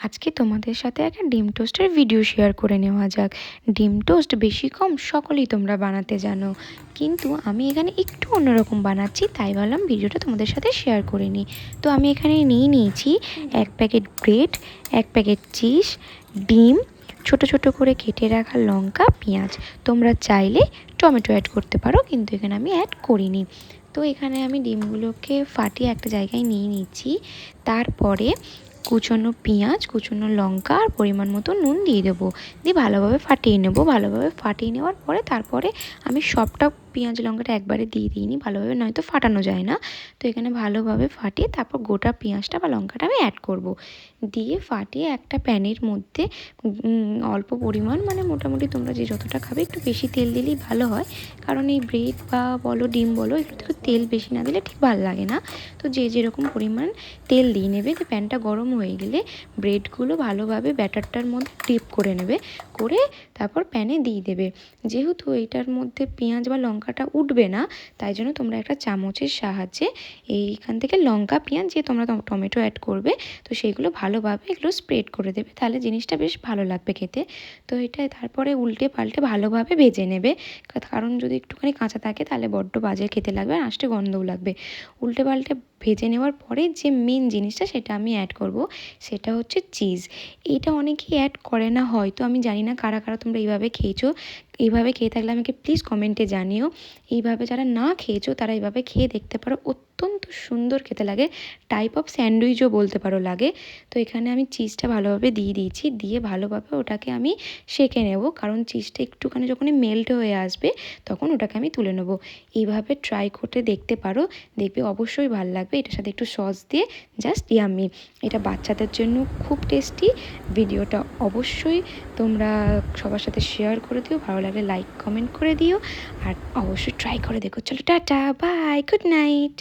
আজকে তোমাদের সাথে একটা ডিম টোস্টের ভিডিও শেয়ার করে নেওয়া যাক। ডিম টোস্ট বেশি কম সকলেই তোমরা বানাতে জানো, কিন্তু আমি এখানে একটু অন্যরকম বানাচ্ছি, তাই ভাবলাম ভিডিওটা তোমাদের সাথে শেয়ার করে নিই। তো আমি এখানে নিয়েছি 1 প্যাকেট ব্রেড, 1 প্যাকেট চিজ, ডিম, ছোট ছোট করে কেটে রাখা লঙ্কা, পেঁয়াজ। তোমরা চাইলে টমেটো অ্যাড করতে পারো, কিন্তু এখানে আমি অ্যাড করিনি। তো এখানে আমি ডিমগুলোকে ফাটিয়ে একটা জায়গায় নিয়ে নিচ্ছি। তারপরে কুচনো পেঁয়াজ, কুচনো লঙ্কা আর পরিমাণ মতো নুন দিয়ে দেবো, দিয়ে ভালোভাবে ফাটিয়ে নেবো। ভালোভাবে ফাটিয়ে নেওয়ার পরে তারপরে আমি সবটা পেঁয়াজ লঙ্কাটা একবারে দিয়ে দিইনি, ভালোভাবে নয়তো ফাটানো যায় না। তো এখানে ভালোভাবে ফাটিয়ে তারপর গোটা পেঁয়াজটা বা লঙ্কাটা আমি অ্যাড করব, দিয়ে ফাটিয়ে একটা প্যানের মধ্যে অল্প পরিমাণ, মানে মোটামুটি তোমরা যে যতটা খাবে একটু বেশি তেল দিলেই ভালো হয়, কারণ এই ব্রেড বা বলো ডিম বলো একটু থেকে তেল বেশি না দিলে ঠিক ভালো লাগে না। তো যে যেরকম পরিমাণ তেল দিয়ে নেবে। যে প্যানটা গরম হয়ে গেলে ব্রেডগুলো ভালোভাবে ব্যাটারটার মধ্যে ডিপ করে নেবে, করে তারপর প্যানে দিয়ে দেবে। যেহেতু এইটার মধ্যে পেঁয়াজ বা লঙ্কাটা উঠবে না, তাই জন্য তোমরা একটা চামচের সাহায্যে এইখান থেকে লঙ্কা পেঁয়াজ যে তোমরা টমেটো অ্যাড করবে, তো সেইগুলো ভালোভাবে এগুলো স্প্রেড করে দেবে, তাহলে জিনিসটা বেশ ভালো লাগবে খেতে। তো এটা তারপরে উল্টে পাল্টে ভালোভাবে ভেজে নেবে, কারণ যদি একটুখানি কাঁচা থাকে তাহলে বড্ড বাজে খেতে লাগবে আর আষ্টে গন্ধও লাগবে। উল্টে পাল্টে ভেজে নেওয়ার পরে যে মেন জিনিসটা সেটা আমি অ্যাড করব, সেটা হচ্ছে চিজ। এটা অনেকেই অ্যাড করে না, হয়তো আমি জানি না কারা কারা তোমরা এইভাবে খেয়েছো। এইভাবে খেয়ে থাকলে আমাকে প্লিজ কমেন্টে জানিও। এইভাবে যারা না খেয়েছো তারা এইভাবে খেয়ে দেখতে পারো, অত্যন্ত সুন্দর খেতে লাগে, টাইপ অফ স্যান্ডউইচও বলতে পারো লাগে। তো এখানে আমি চিজটা ভালোভাবে দিয়ে দিয়েছি, দিয়ে ভালোভাবে ওটাকে আমি সেঁকে নেব, কারণ চিজটা একটুখানি যখনই মেল্ট হয়ে আসবে তখন ওটাকে আমি তুলে নেব। এইভাবে ট্রাই করতে দেখতে পারো, দেখবে অবশ্যই ভালো লাগবে। এটার সাথে একটু সস দিয়ে জাস্ট ইয়াম্মি। এটা বাচ্চাদের জন্য খুব টেস্টি। ভিডিওটা অবশ্যই তোমরা সবার সাথে শেয়ার করে দিও, ভালো লাগলে লাইক কমেন্ট করে দিও, আর অবশ্যই ট্রাই করে দেখো। চলো টাটা, বাই, গুড নাইট।